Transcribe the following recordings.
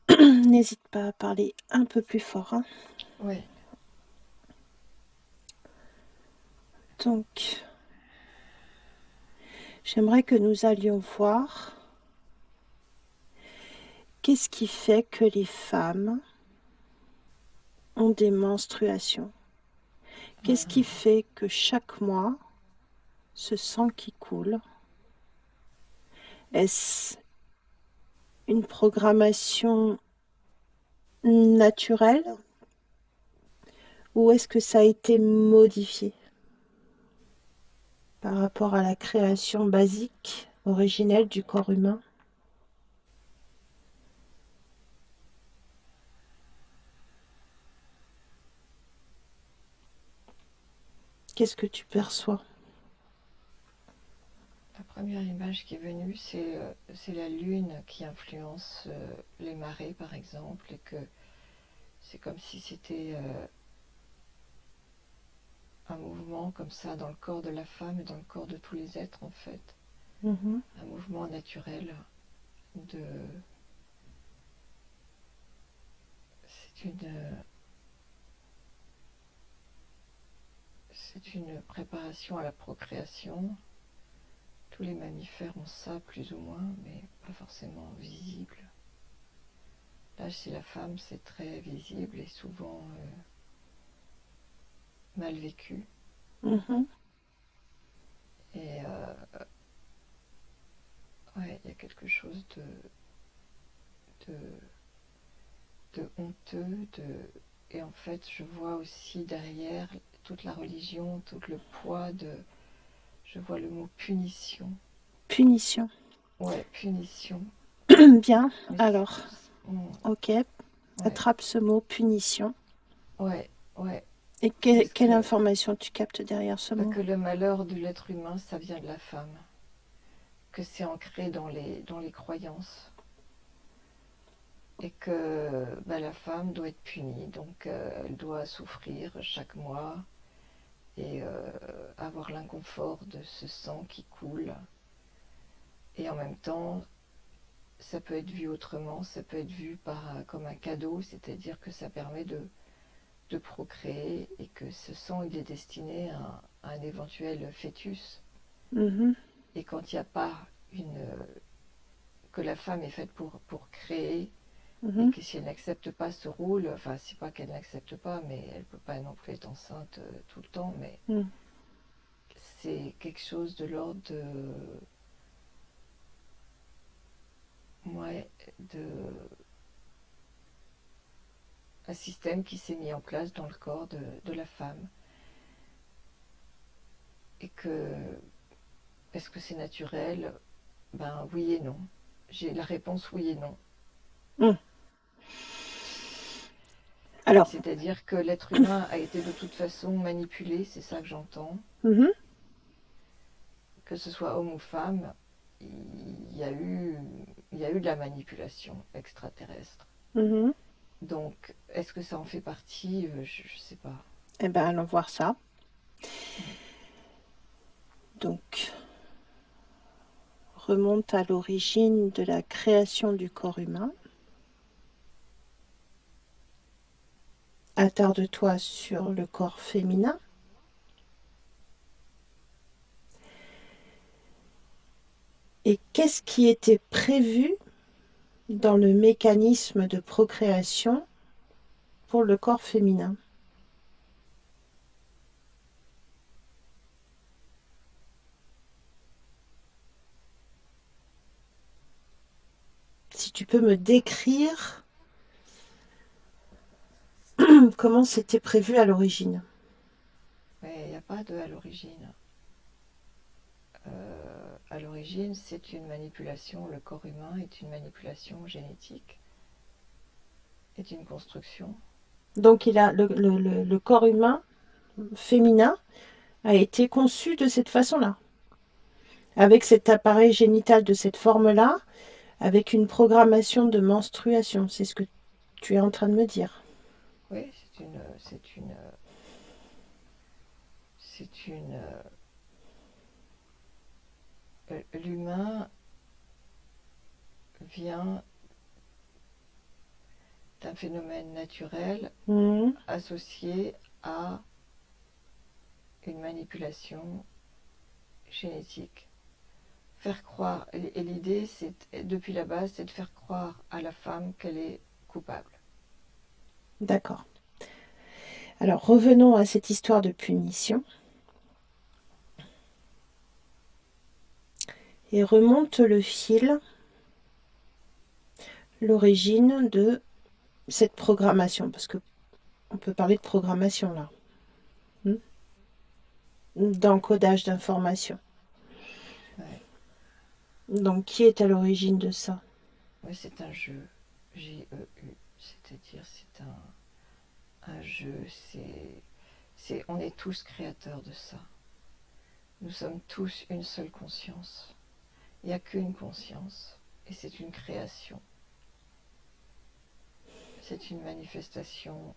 N'hésite pas à parler un peu plus fort, hein. Oui. Donc, j'aimerais que nous allions voir qu'est-ce qui fait que les femmes ont des menstruations. Qu'est-ce qui fait que chaque mois, ce sang qui coule, est-ce une programmation naturelle ou est-ce que ça a été modifié par rapport à la création basique, originelle du corps humain? Qu'est-ce que tu perçois? La première image qui est venue, c'est la lune qui influence les marées, par exemple, et que c'est comme si c'était un mouvement comme ça dans le corps de la femme et dans le corps de tous les êtres, en fait. Mhm. Un mouvement naturel de... C'est une préparation à la procréation. Tous les mammifères ont ça, plus ou moins, mais pas forcément visible. Là, chez la femme, c'est très visible et souvent mal vécu. Mhm. Et ouais, il y a quelque chose de, de honteux. Et en fait, je vois aussi derrière toute la religion, tout le poids de... Je vois le mot punition. Punition. Ouais, punition. Bien, Mais alors, ok, ouais, attrape ce mot punition. ouais, ouais. Et Parce quelle que, information tu captes derrière ce mot? que le malheur de l'être humain, ça vient de la femme. Que c'est ancré dans les croyances. Et que bah, la femme doit être punie. Donc elle doit souffrir chaque mois et avoir l'inconfort de ce sang qui coule. Et en même temps, ça peut être vu autrement, ça peut être vu comme un cadeau, c'est-à-dire que ça permet de procréer et que ce sang il est destiné à un éventuel fœtus. Mhm. Et quand il n'y a pas une... que la femme est faite pour créer et Mhm. que si elle n'accepte pas ce rôle, enfin c'est pas qu'elle n'accepte pas, mais elle peut pas non plus être enceinte tout le temps, mais Mhm. c'est quelque chose de l'ordre de... Ouais, de... un système qui s'est mis en place dans le corps de la femme. Et que, est-ce que c'est naturel? Ben oui et non. J'ai la réponse oui et non. Mhm. Alors, C'est-à-dire que l'être humain a été de toute façon manipulé, c'est ça que j'entends. mhm. Que ce soit homme ou femme, il y a eu, il y a eu de la manipulation extraterrestre. Mhm. Donc, est-ce que ça en fait partie? Je ne sais pas. Eh bien, allons voir ça. Donc, remonte à l'origine de la création du corps humain. Attarde-toi sur le corps féminin. Et qu'est-ce qui était prévu dans le mécanisme de procréation pour le corps féminin? Si tu peux me décrire comment c'était prévu à l'origine. Mais il n'y a pas de à l'origine. À l'origine, c'est une manipulation. Le corps humain est une manipulation génétique, est une construction. Donc, le corps humain féminin a été conçu de cette façon-là, avec cet appareil génital de cette forme-là, avec une programmation de menstruation. C'est ce que tu es en train de me dire. Oui, c'est une. L'humain vient d'un phénomène naturel Mhm. associé à une manipulation génétique. Faire croire, et l'idée, c'est, depuis la base, c'est de faire croire à la femme qu'elle est coupable. D'accord. Alors revenons à cette histoire de punition et remonte le fil, l'origine de cette programmation, parce que on peut parler de programmation là, d'encodage d'informations. Ouais. Donc qui est à l'origine de ça? Ouais, c'est un jeu, J-E-U, c'est-à-dire c'est un jeu, on est tous créateurs de ça. Nous sommes tous une seule conscience. Il n'y a qu'une conscience, et c'est une création. C'est une manifestation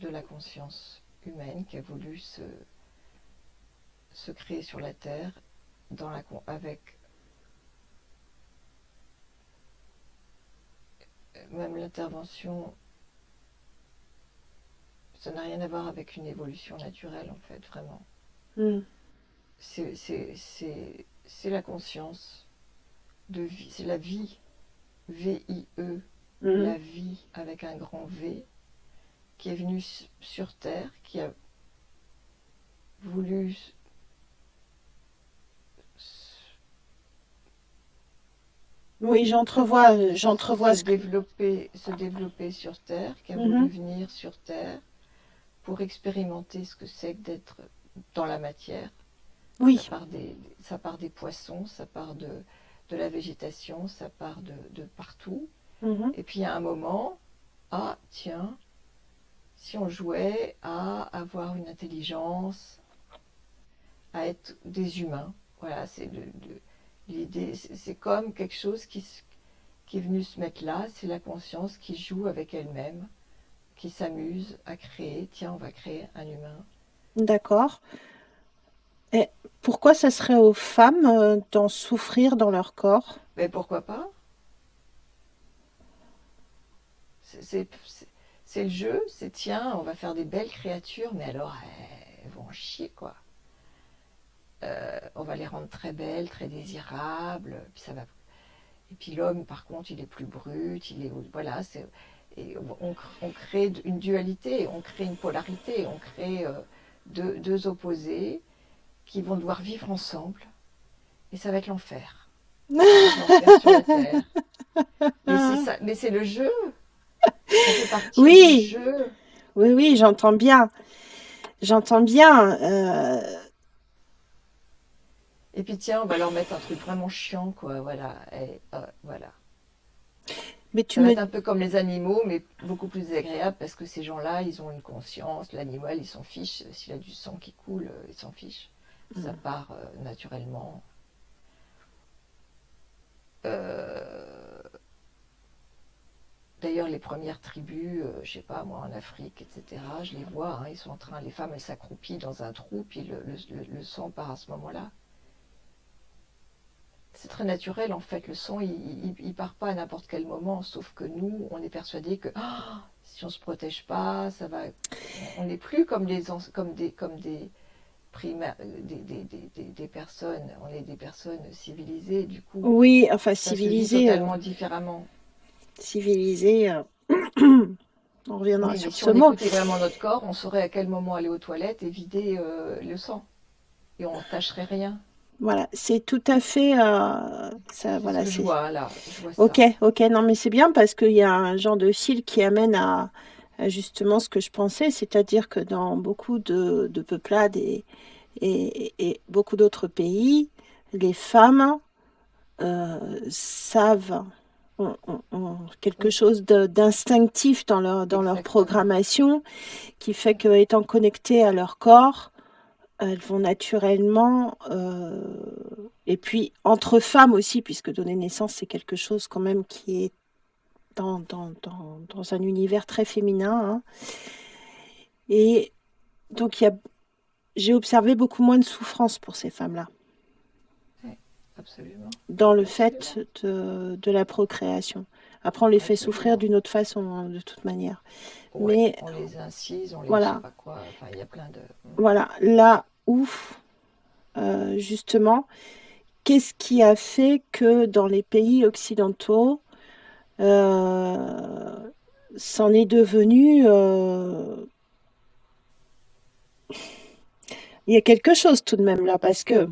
de la conscience humaine qui a voulu se créer sur la Terre avec même l'intervention. Ça n'a rien à voir avec une évolution naturelle, en fait, vraiment. Mm. C'est la conscience de vie, c'est la vie, V-I-E, Mhm. la vie avec un grand V, qui est venue sur Terre, qui a voulu Oui, j'entrevois ce que... se développer sur Terre, qui a voulu Mhm. venir sur Terre pour expérimenter ce que c'est que d'être dans la matière. Ça Oui. part ça part des poissons, ça part de la végétation, ça part de partout. Mhm. Et puis à un moment, ah tiens, si on jouait à avoir une intelligence, à être des humains, voilà, c'est l'idée, c'est comme quelque chose qui est venu se mettre là, c'est la conscience qui joue avec elle-même, qui s'amuse à créer, tiens, on va créer un humain. D'accord. Et pourquoi ça serait aux femmes d'en souffrir dans leur corps? Mais pourquoi pas? C'est le jeu, c'est tiens, on va faire des belles créatures, mais alors elles vont en chier quoi. On va les rendre très belles, très désirables, puis ça va. Et puis l'homme, par contre, il est plus brut, il est voilà, et on crée une dualité, on crée une polarité, on crée deux opposés qui vont devoir vivre ensemble, et ça va être l'enfer. Ça va être l'enfer sur la terre. Mais c'est ça, mais c'est le jeu. Ça fait partie du Oui, jeu. oui, oui, j'entends bien. J'entends bien. Et puis tiens, on va leur mettre un truc vraiment chiant, quoi. Voilà. Et, voilà. Mais tu Ça va me... être un peu comme les animaux, mais beaucoup plus agréable parce que ces gens-là, ils ont une conscience. L'animal, il s'en fiche. S'il a du sang qui coule, il s'en fiche. Ça part naturellement. Euh, D'ailleurs, les premières tribus, je sais pas moi, en Afrique, etc., je les vois, hein, ils sont en train, les femmes, elles s'accroupissent dans un trou, puis le sang part à ce moment-là. C'est très naturel en fait, le sang il part pas à n'importe quel moment, sauf que nous on est persuadé que si on se protège pas, ça va. On n'est plus comme des primaires, des personnes, on est des personnes civilisées, du coup Oui, enfin, ça se vit civilisé, totalement différemment. civilisé, on reviendra Oui, mais sur si ce on mot. écoutait vraiment notre corps, on saurait à quel moment aller aux toilettes et vider le sang, et on tâcherait rien. Voilà, c'est tout à fait... ça, C'est ce voilà, que je c'est... vois là, je vois Ok, ça. ok, non, mais c'est bien parce qu'il y a un genre de fil qui amène à justement ce que je pensais, c'est-à-dire que dans beaucoup de peuplades et beaucoup d'autres pays, les femmes savent, ont quelque Oui, chose d'instinctif dans leur exactement. programmation qui fait que, étant connectées à leur corps, elles vont naturellement, et puis entre femmes aussi, puisque donner naissance, c'est quelque chose quand même qui est dans un univers très féminin, hein. Et donc, j'ai observé beaucoup moins de souffrance pour ces femmes-là. Ouais. absolument, dans le fait absolument, de la procréation. Après, on les fait souffrir absolument. d'une autre façon, hein, de toute manière. Ouais, Mais on les incise, on les je sais voilà, pas quoi, enfin il y a plein de... voilà, là où, justement, qu'est-ce qui a fait que dans les pays occidentaux, euh, c'en est devenu... il y a quelque chose tout de même là, parce que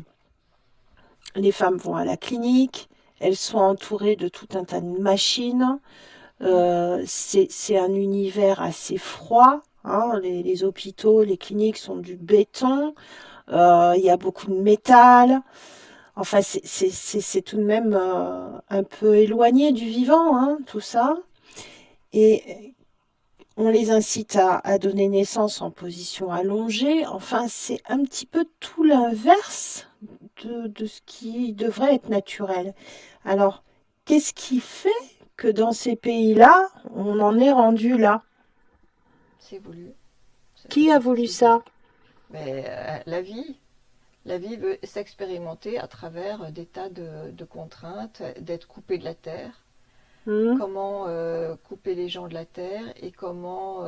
les femmes vont à la clinique, elles sont entourées de tout un tas de machines. C'est un univers assez froid, hein. Les hôpitaux, les cliniques sont du béton. Il y a beaucoup de métal. Enfin, c'est tout de même un peu éloigné du vivant, hein, tout ça. Et on les incite à donner naissance en position allongée. Enfin, c'est un petit peu tout l'inverse de ce qui devrait être naturel. Alors, qu'est-ce qui fait que dans ces pays-là, on en est rendu là? C'est voulu, ça fait Qui a voulu partie de... ça? Mais la vie veut s'expérimenter à travers des tas de contraintes, d'être coupé de la terre, Hmm. comment couper les gens de la terre et comment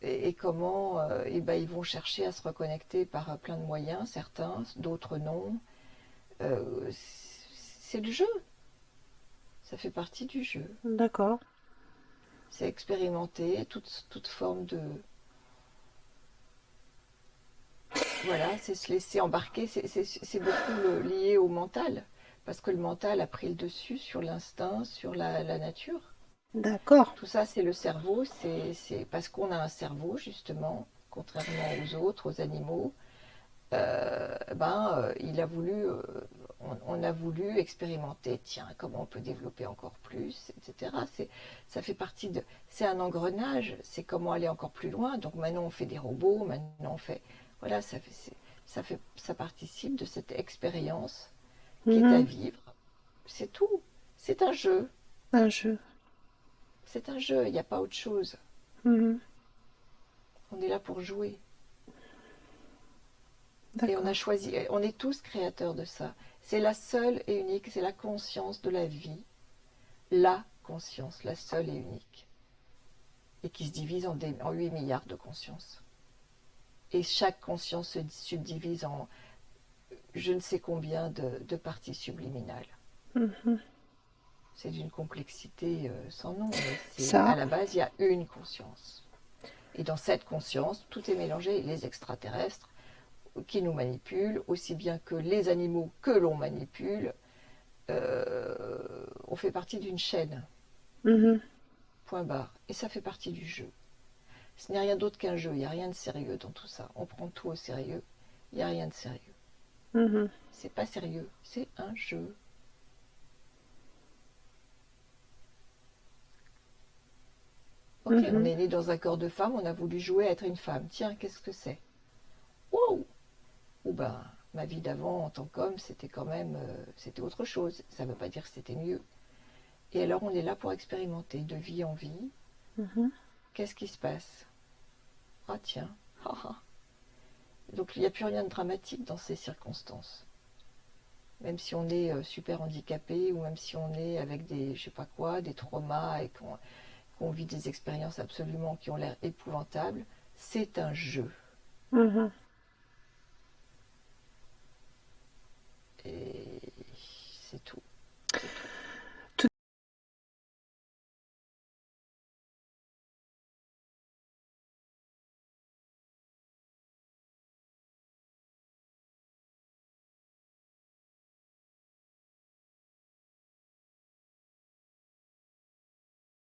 et ben, ils vont chercher à se reconnecter par plein de moyens, certains, d'autres non. C'est le jeu, ça fait partie du jeu. D'accord. C'est expérimenter toute forme de... Voilà, c'est se laisser embarquer, c'est beaucoup lié au mental, parce que le mental a pris le dessus sur l'instinct, sur la nature. D'accord. Tout ça, c'est le cerveau, c'est parce qu'on a un cerveau, justement, contrairement aux autres, aux animaux, il a voulu, on a voulu expérimenter, tiens, comment on peut développer encore plus, etc. Ça fait partie de, c'est un engrenage, c'est comment aller encore plus loin. Donc maintenant on fait des robots, maintenant on fait, voilà, ça participe de cette expérience qui est à Mhm. vivre. C'est tout. C'est un jeu. Un jeu. C'est un jeu. Il n'y a pas autre chose. Mhm. On est là pour jouer. Et on a D'accord. choisi, on est tous créateurs de ça. C'est la seule et unique, c'est la conscience de la vie, la conscience, la seule et unique, et qui se divise en 8 milliards de consciences. Et chaque conscience se subdivise en je ne sais combien de parties subliminales. Mhm. C'est d'une complexité sans nom, mais c'est Ça, à la base, il y a une conscience. Et dans cette conscience, tout est mélangé, les extraterrestres qui nous manipulent, aussi bien que les animaux que l'on manipule, on fait partie d'une chaîne, mhm. point barre. Et ça fait partie du jeu. Ce n'est rien d'autre qu'un jeu, il n'y a rien de sérieux dans tout ça. On prend tout au sérieux, il n'y a rien de sérieux. Mhm. C'est pas sérieux, c'est un jeu. Ok, on Mhm. est né dans un corps de femme, on a voulu jouer à être une femme. Tiens, qu'est-ce que c'est? Wow! Ou ben, ma vie d'avant en tant qu'homme, c'était quand même, c'était autre chose. Ça ne veut pas dire que c'était mieux. Et alors, on est là pour expérimenter de vie en vie. Mhm. Qu'est-ce qui se passe? Ah tiens, donc il n'y a plus rien de dramatique dans ces circonstances. Même si on est super handicapé ou même si on est avec des, je sais pas quoi, des traumas et qu'on vit des expériences absolument qui ont l'air épouvantables, c'est un jeu. Mhm.